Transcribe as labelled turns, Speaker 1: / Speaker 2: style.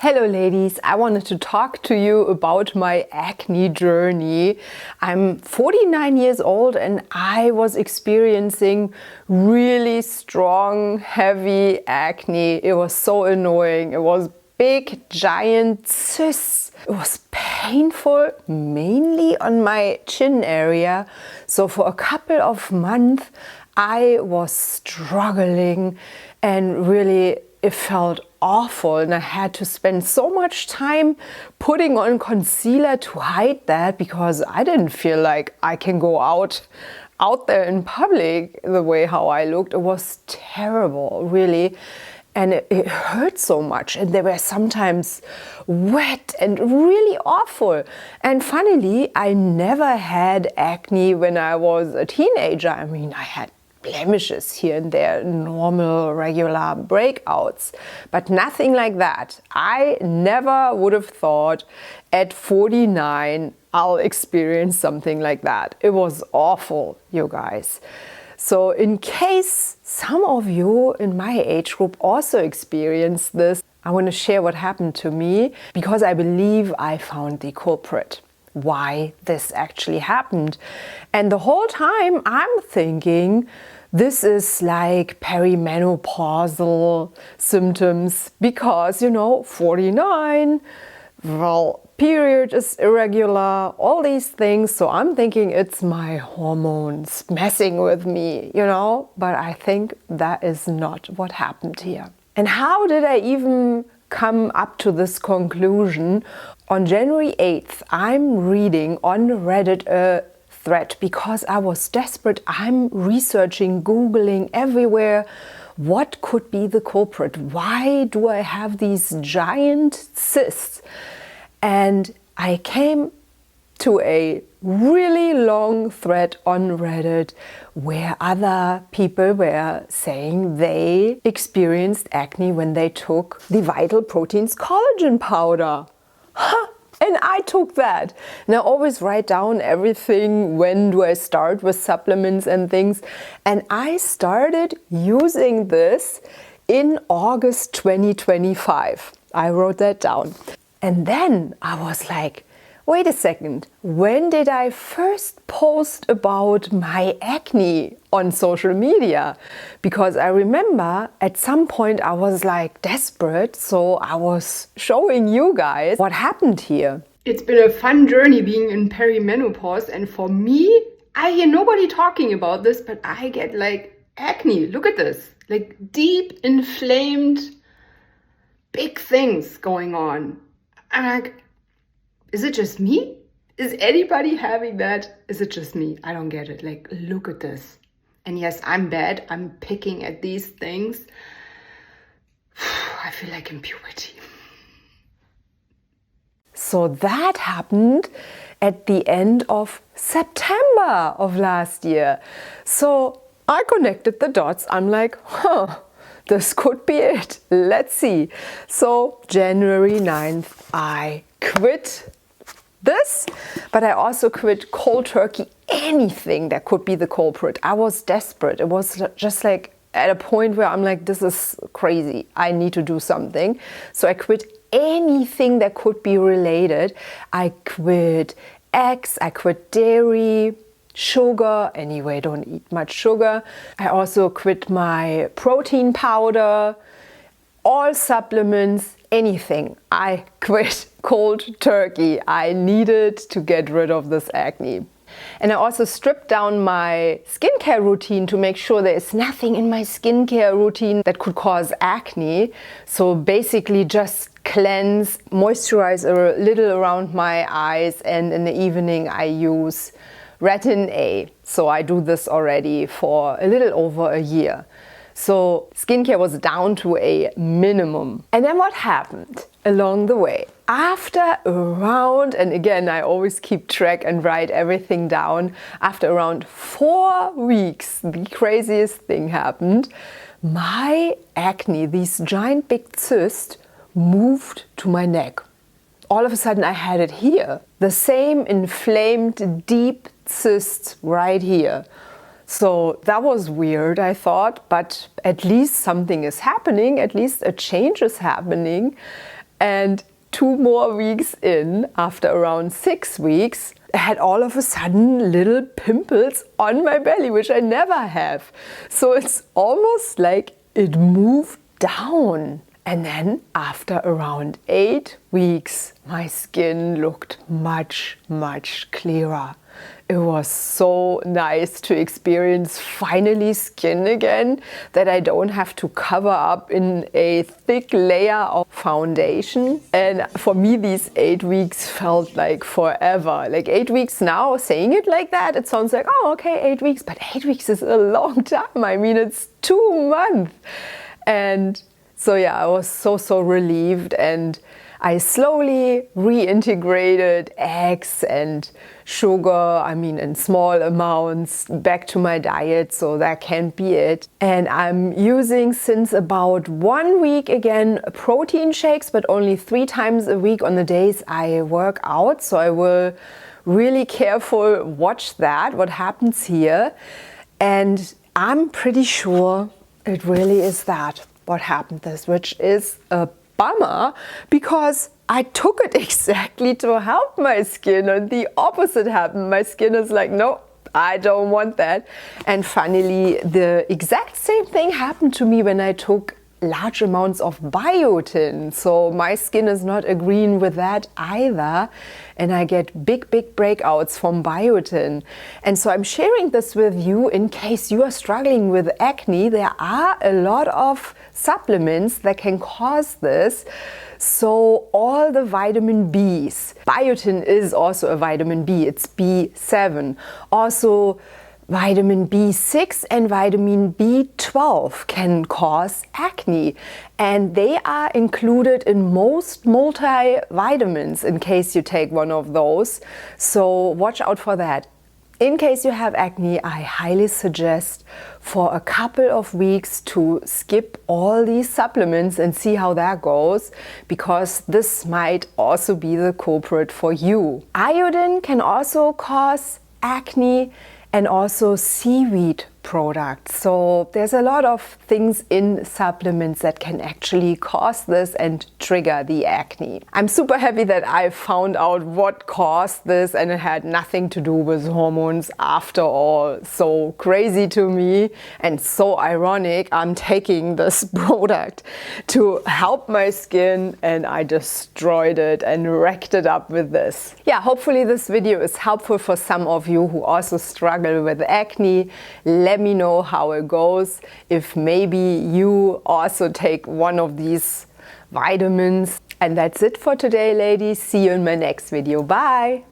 Speaker 1: Hello ladies, I wanted to talk to you about my acne journey. I'm 49 years old and I was experiencing really strong, heavy acne. It was so annoying. It was big, giant cysts. It was painful, mainly on my chin area. So for a couple of months, I was struggling and really it felt awful, and I had to spend so much time putting on concealer to hide that because I didn't feel like I can go out there in public the way how I looked. It was terrible, really. And it hurt so much, and they were sometimes wet and really awful. And funnily, I never had acne when I was a teenager. I mean, I had blemishes here and there, normal, regular breakouts, but nothing like that. I never would have thought at 49 I'll experience something like that. It was awful, you guys. So in case some of you in my age group also experienced this, I want to share what happened to me because I believe I found the culprit. Why this actually happened. And the whole time I'm thinking this is like perimenopausal symptoms because, 49, well, period is irregular, all these things. So I'm thinking it's my hormones messing with me, but I think that is not what happened here. And how did I even come up to this conclusion? On January 8th, I'm reading on Reddit a thread because I was desperate. I'm researching, Googling everywhere. What could be the culprit? Why do I have these giant cysts? And I came to a really long thread on Reddit where other people were saying they experienced acne when they took the Vital Proteins collagen powder. And I took that. And I always write down everything. When do I start with supplements and things? And I started using this in August 2025. I wrote that down. And then I was like, wait a second, when did I first post about my acne on social media? Because I remember at some point I was like desperate, so I was showing you guys what happened here. It's been a fun journey being in perimenopause, and for me, I hear nobody talking about this, but I get like acne. Look at this, like deep, inflamed, big things going on. I'm like, is it just me? Is anybody having that? Is it just me? I don't get it. Like, look at this. And yes, I'm bad. I'm picking at these things. I feel like in puberty. So that happened at the end of September of last year. So I connected the dots. I'm like, this could be it. Let's see. So January 9th, I quit this, but I also quit cold turkey, anything that could be the culprit. I was desperate. It was just like at a point where I'm like, this is crazy. I need to do something. So I quit anything that could be related. I quit eggs, I quit dairy, sugar. Anyway, don't eat much sugar. I also quit my protein powder, all supplements, anything. I quit cold turkey. I needed to get rid of this acne. And I also stripped down my skincare routine to make sure there is nothing in my skincare routine that could cause acne. So basically just cleanse, moisturize a little around my eyes, and in the evening I use Retin A. So I do this already for a little over a year. So skincare was down to a minimum. And then what happened along the way? After around, and again, I always keep track and write everything down, after around 4 weeks, the craziest thing happened. My acne, these giant big cysts, moved to my neck. All of a sudden I had it here. The same inflamed, deep cysts right here. So that was weird, I thought, but at least something is happening, at least a change is happening. And 2 more weeks in, after around 6 weeks, I had all of a sudden little pimples on my belly, which I never have. So it's almost like it moved down. And then after around 8 weeks, my skin looked much, much clearer. It was so nice to experience finally skin again, that I don't have to cover up in a thick layer of foundation. And for me, these 8 weeks felt like forever. Like 8 weeks now, saying it like that, it sounds like, oh, okay, 8 weeks. But 8 weeks is a long time. I mean, it's 2 months. And so yeah, I was so relieved, and I slowly reintegrated eggs and sugar, I mean in small amounts, back to my diet, so that can't be it. And I'm using since about 1 week again protein shakes, but only 3 times a week on the days I work out. So I will really careful watch that, what happens here. And I'm pretty sure it really is that what happened this, which is a bummer, because I took it exactly to help my skin, and the opposite happened. My skin is like, no, I don't want that. And finally, the exact same thing happened to me when I took large amounts of biotin. So my skin is not agreeing with that either, and I get big breakouts from biotin. And so I'm sharing this with you in case you are struggling with acne. There are a lot of supplements that can cause this. So all the vitamin Bs, biotin is also a vitamin B, it's B7. Also vitamin B6 and vitamin B12 can cause acne, and they are included in most multivitamins in case you take one of those. So watch out for that. In case you have acne, I highly suggest for a couple of weeks to skip all these supplements and see how that goes, because this might also be the culprit for you. Iodine can also cause acne, and also seaweed products. So there's a lot of things in supplements that can actually cause this and trigger the acne. I'm super happy that I found out what caused this, and it had nothing to do with hormones after all. So crazy to me and so ironic. I'm taking this product to help my skin, and I destroyed it and wrecked it up with this. Yeah, hopefully this video is helpful for some of you who also struggle with acne. Let me know how it goes, if maybe you also take one of these vitamins. And that's it for today, ladies. See you in my next video. Bye!